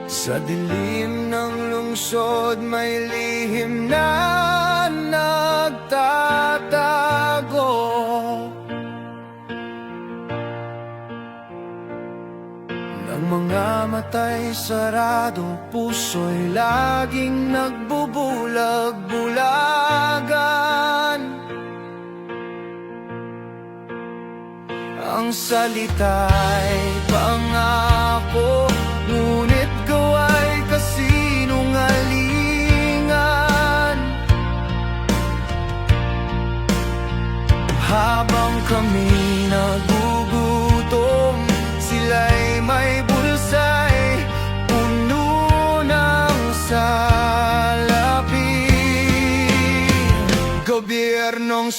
Sa dilim ng lungsod may lihim na nagtatago. Ng mga mata'y sarado, puso'y laging nagbubulag-bulagan. Ang salita'y pangako, ngunit gawa'y kasinungalingan. Habang kami nagugutom, sila'y may bulsa'y puno ng salapi. Gobyernong